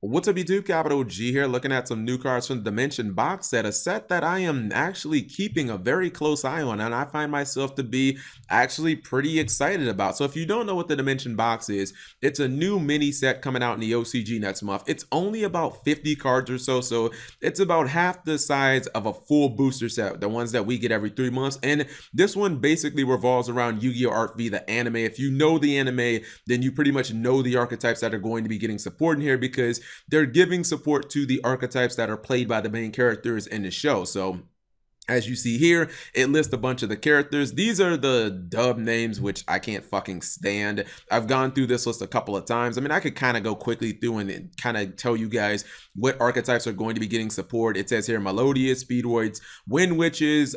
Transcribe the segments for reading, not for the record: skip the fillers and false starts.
What's up, YouTube? Capital G here, looking at some new cards from the Dimension box set, a set that I am actually keeping a very close eye on, and I find myself to be actually pretty excited about. So if you don't know what the Dimension box is, it's a new mini set coming out in the OCG next month. It's only about 50 cards or so, so it's about half the size of a full booster set, the ones that we get every 3 months. And this one basically revolves around Yu-Gi-Oh! Art V, the anime. If you know the anime, then you pretty much know the archetypes that are going to be getting support in here, because they're giving support to the archetypes that are played by the main characters in the show. So as you see here, it lists a bunch of the characters. These are the dub names, which I can't fucking stand. I've gone through this list a couple of times. I mean, I could kind of go quickly through and kind of tell you guys what archetypes are going to be getting support. It says here Melodious, Speedroids, Wind Witches,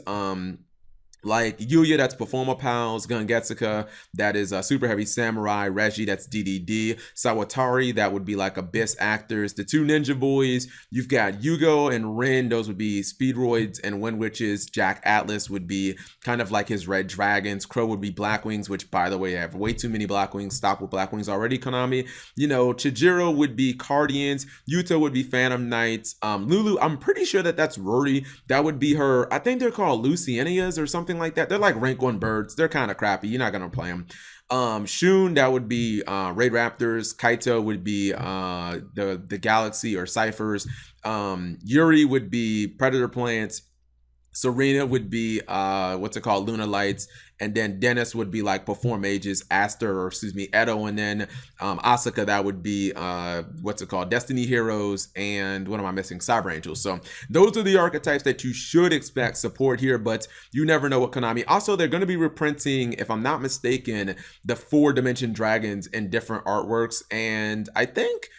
like Yuya, that's Performer Pals, Gungetsuka, that is Super Heavy Samurai, Reggie, that's DDD, Sawatari, that would be like Abyss Actors, the two Ninja Boys, you've got Yugo and Rin, those would be Speedroids and Wind Witches, Jack Atlas would be kind of like his Red Dragons, Crow would be Blackwings, which by the way, I have way too many Blackwings, stop with Blackwings already, Konami, you know, Chijiro would be Cardians, Yuto would be Phantom Knights, Lulu, I'm pretty sure that that's Rory, that would be her, I think they're called Lucianias or something like that. They're like rank 1 birds. They're kind of crappy. You're not gonna play them. Shun, that would be Raid Raptors. Kaito would be the Galaxy or Ciphers. Yuri would be Predator Plants. Serena would be what's it called, Luna Lights, and then Dennis would be like Perform Mages, Aster, or excuse me, Edo, and then Asuka, that would be what's it called, Destiny Heroes, and what am I missing, Cyber Angels. So those are the archetypes that you should expect support here, but you never know what Konami. Also, they're going to be reprinting, if I'm not mistaken, the 4 Dimension Dragons in different artworks, and I think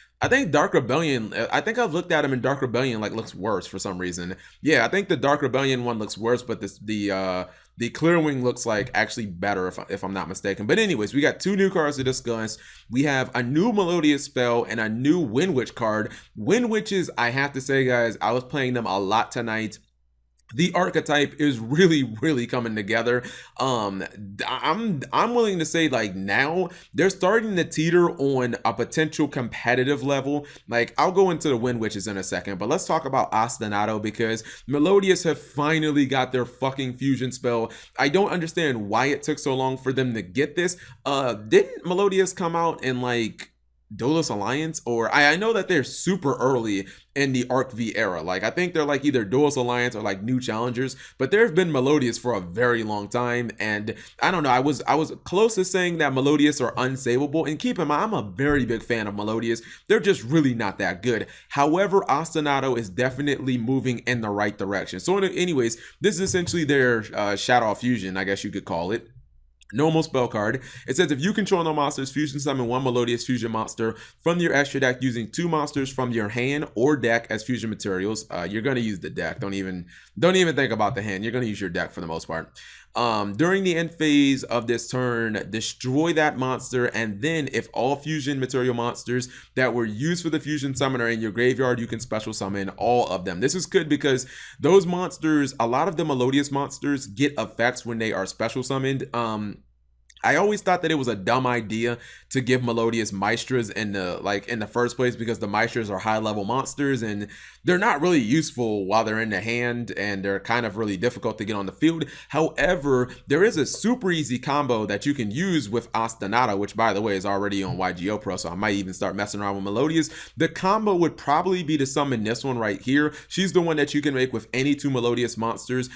Dark Rebellion, I think I've looked at him in Dark Rebellion, like looks worse for some reason. Yeah, I think the Dark Rebellion one looks worse, but the Clearwing looks like actually better if I'm not mistaken. But anyways, we got 2 new cards to discuss. We have a new Melodious spell and a new Wind Witch card. Wind Witches, I have to say, guys, I was playing them a lot tonight. The archetype is really coming together. I'm willing to say, like, now they're starting to teeter on a potential competitive level. Like, I'll go into the Wind Witches in a second, but let's talk about Ostinato, because Melodious have finally got their fucking fusion spell. I don't understand why it took so long for them to get this. Didn't Melodious come out in like Duelist Alliance? Or I know that they're super early in the Arc V era. Like, I think they're like either Duelist Alliance or like New Challengers, but there have been Melodious for a very long time. And I don't know, I was close to saying that Melodious are unsavable. And keep in mind, I'm a very big fan of Melodious. They're just really not that good. However, Ostinato is definitely moving in the right direction. So anyways, this is essentially their Shadow Fusion, I guess you could call it. Normal spell card. It says if you control no monsters, fusion summon 1 Melodious fusion monster from your extra deck using 2 monsters from your hand or deck as fusion materials. You're gonna use the deck. Don't even think about the hand. You're gonna use your deck for the most part. During the end phase of this turn, destroy that monster, and then if all fusion material monsters that were used for the fusion summon are in your graveyard, you can special summon all of them. This is good because those monsters, a lot of the Melodious monsters get effects when they are special summoned. I always thought that it was a dumb idea to give Melodious Maestras in the first place, because the Maestras are high level monsters and they're not really useful while they're in the hand, and they're kind of really difficult to get on the field. However, there is a super easy combo that you can use with Ostinato, which by the way is already on YGO Pro, so I might even start messing around with Melodious. The combo would probably be to summon this one right here. She's the one that you can make with any 2 Melodious monsters.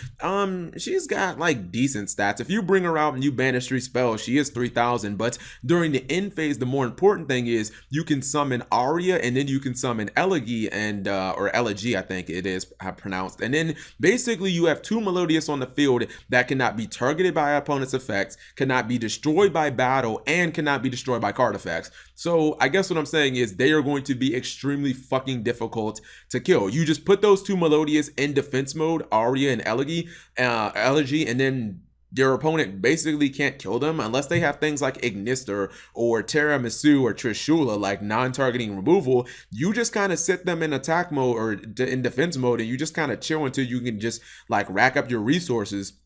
She's got like decent stats. If you bring her out and you banish 3 spells, she is 3,000, but during the end phase, the more important thing is you can summon Aria, and then you can summon Elegy and or Elegy, I think it is pronounced, and then basically you have 2 Melodious on the field that cannot be targeted by opponent's effects, cannot be destroyed by battle, and cannot be destroyed by card effects. So I guess what I'm saying is they are going to be extremely fucking difficult to kill. You just put those 2 Melodious in defense mode, Aria and Elegy, and then your opponent basically can't kill them unless they have things like Ignister or Tiramisu or Trishula, like non-targeting removal. You just kind of sit them in attack mode or in defense mode, and you just kind of chill until you can just like rack up your resources.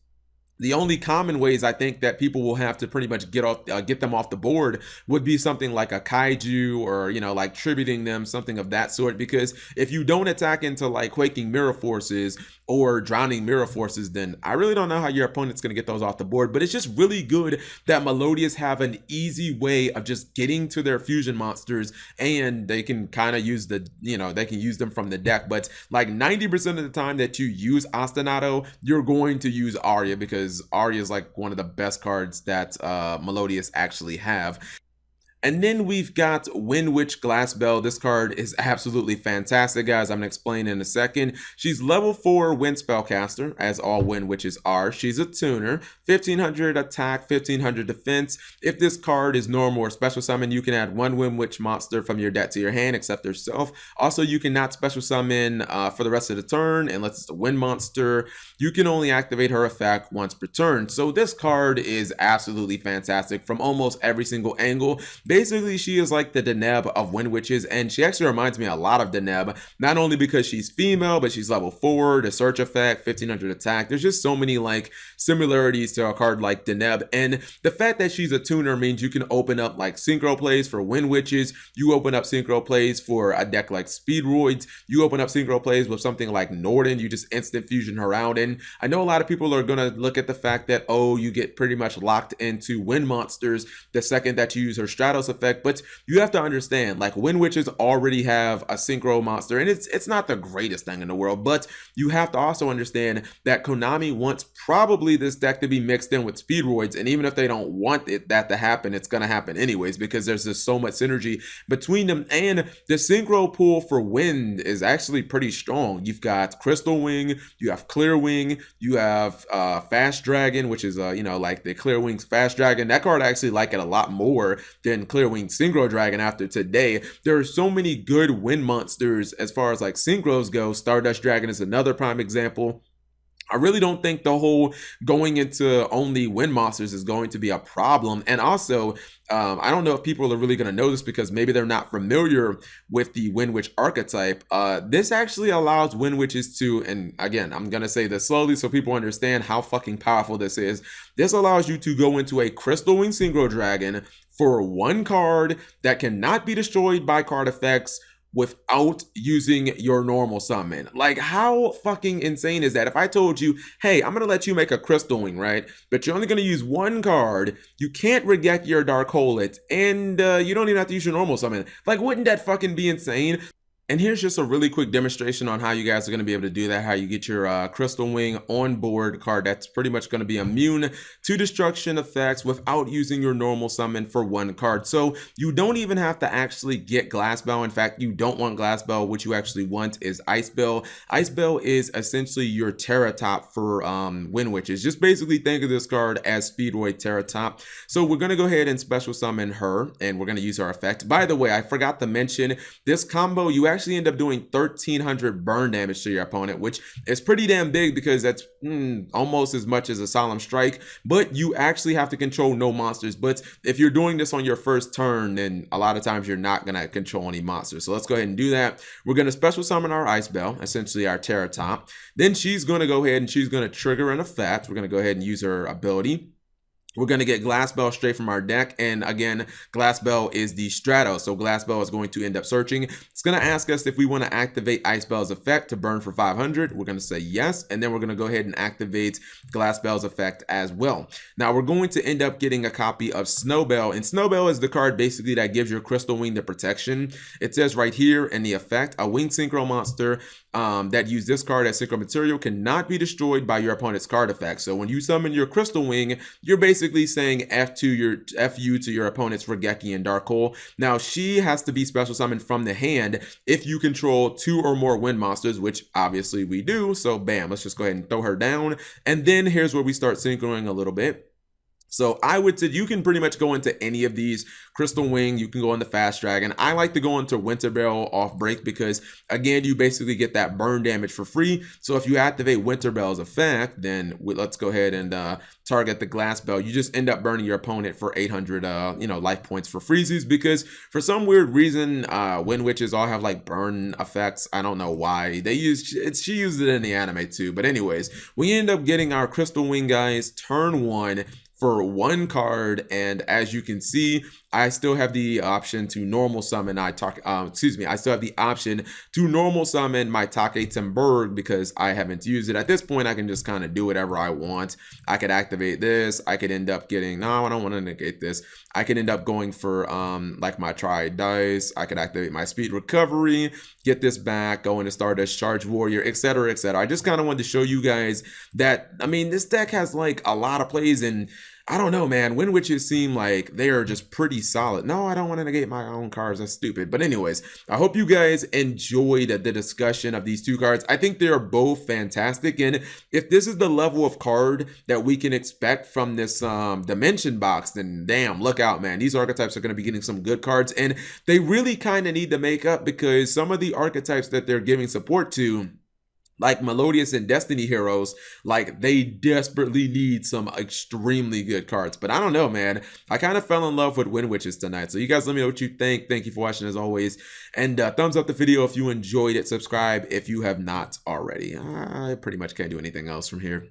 The only common ways I think that people will have to pretty much get them off the board would be something like a kaiju, or like tributing them, something of that sort. Because if you don't attack into like quaking mirror forces or drowning mirror forces, then I really don't know how your opponent's going to get those off the board. But it's just really good that Melodious have an easy way of just getting to their fusion monsters, and they can kind of use they can use them from the deck. But like 90% of the time that you use Ostinato, you're going to use Arya, because Arya is like one of the best cards that Melodious actually have. And then we've got Wind Witch Glassbell. This card is absolutely fantastic, guys. I'm going to explain in a second. She's level 4 Wind Spellcaster, as all Wind Witches are. She's a tuner, 1500 attack, 1500 defense. If this card is normal or special summon, you can add one Wind Witch monster from your deck to your hand, except herself. Also, you cannot special summon for the rest of the turn, unless it's a wind monster. You can only activate her effect once per turn. So this card is absolutely fantastic from almost every single angle. Basically, she is like the Deneb of Wind Witches, and she actually reminds me a lot of Deneb, not only because she's female, but she's level 4, the search effect, 1500 attack. There's just so many like similarities to a card like Deneb, and the fact that she's a tuner means you can open up like synchro plays for Wind Witches, you open up synchro plays for a deck like Speedroids, you open up synchro plays with something like Norden, you just instant fusion her out. And I know a lot of people are gonna look at the fact that, oh, you get pretty much locked into wind monsters the second that you use her Stratos effect, but you have to understand, like, Wind Witches already have a synchro monster, and it's not the greatest thing in the world, but you have to also understand that Konami wants probably this deck to be mixed in with Speedroids, and even if they don't want that to happen, it's gonna happen anyways, because there's just so much synergy between them. And the synchro pool for wind is actually pretty strong. You've got Crystal Wing, you have Clear Wing, you have Fast Dragon, which is like the Clear Wing's Fast Dragon. That card I actually like it a lot more than Clear Wing Synchro Dragon after today. There are so many good wind monsters as far as like synchros go. Stardust Dragon is another prime example. I really don't think the whole going into only wind monsters is going to be a problem. And also, I don't know if people are really going to know this because maybe they're not familiar with the Wind Witch archetype. This actually allows Wind Witches to, and again, I'm going to say this slowly so people understand how fucking powerful this is. This allows you to go into a Crystal Wing Synchro Dragon for one card that cannot be destroyed by card effects without using your normal summon. Like, how fucking insane is that? If I told you, hey, I'm gonna let you make a Crystal Wing, right? But you're only gonna use one card, you can't regek your Dark Hole it, and you don't even have to use your normal summon. Like, wouldn't that fucking be insane? And here's just a really quick demonstration on how you guys are going to be able to do that, how you get your Crystal Wing on board card that's pretty much going to be immune to destruction effects without using your normal summon for one card. So you don't even have to actually get Glass Bell. In fact, you don't want Glass Bell. What you actually want is Ice Bell. Ice Bell is essentially your Terra Top for Wind Witches. Just basically think of this card as Speedroid Terra Top. So we're going to go ahead and special summon her, and we're going to use her effect. By the way, I forgot to mention, this combo, you actually end up doing 1300 burn damage to your opponent, which is pretty damn big because that's almost as much as a Solemn Strike, but you actually have to control no monsters. But if you're doing this on your first turn, then a lot of times you're not going to control any monsters. So let's go ahead and do that. We're going to special summon our Ice Bell, essentially our Terra Top. Then she's going to go ahead and she's going to trigger an effect. We're going to go ahead and use her ability. We're going to get Glass Bell straight from our deck. And again, Glass Bell is the Stratos. So Glass Bell is going to end up searching. It's going to ask us if we want to activate Ice Bell's effect to burn for 500. We're going to say yes. And then we're going to go ahead and activate Glass Bell's effect as well. Now we're going to end up getting a copy of Snowbell. And Snowbell is the card basically that gives your Crystal Wing the protection. It says right here in the effect, a winged synchro monster that use this card as synchro material cannot be destroyed by your opponent's card effect. So when you summon your Crystal Wing, you're basically saying F you to your opponent's Regeki and Dark Hole. Now she has to be special summoned from the hand if you control 2 or more wind monsters, which obviously we do. So bam, let's just go ahead and throw her down. And then here's where we start synchroing a little bit. So I would say you can pretty much go into any of these. Crystal Wing, you can go into Fast Dragon. I like to go into Winter Bell off break because, again, you basically get that burn damage for free. So if you activate Winter Bell's effect, then let's go ahead and target the Glass Bell. You just end up burning your opponent for 800 life points for freezes, because for some weird reason Wind Witches all have like burn effects. I don't know why. She used it in the anime too. But anyways, we end up getting our Crystal Wing guys turn 1 for 1 card, and as you can see, I still have the option to normal summon I still have the option to normal summon my Take Timburg because I haven't used it. At this point, I can just kind of do whatever I want. I could activate this. I could end up getting, no, I don't want to negate this. I could end up going for like my Tri Dice. I could activate my Speed Recovery, get this back, go into Stardust, Charge Warrior, etc., etc. I just kind of wanted to show you guys that, I mean, this deck has like a lot of plays, and I don't know, man. Wind Witches seem like they are just pretty solid. No, I don't want to negate my own cards. That's stupid. But anyways, I hope you guys enjoyed the discussion of these 2 cards. I think they are both fantastic. And if this is the level of card that we can expect from this dimension box, then damn, look out, man. These archetypes are going to be getting some good cards. And they really kind of need to make up, because some of the archetypes that they're giving support to, like Melodious and Destiny Heroes, like they desperately need some extremely good cards. But I don't know, man. I kind of fell in love with Wind Witches tonight. So you guys let me know what you think. Thank you for watching as always. And thumbs up the video if you enjoyed it. Subscribe if you have not already. I pretty much can't do anything else from here.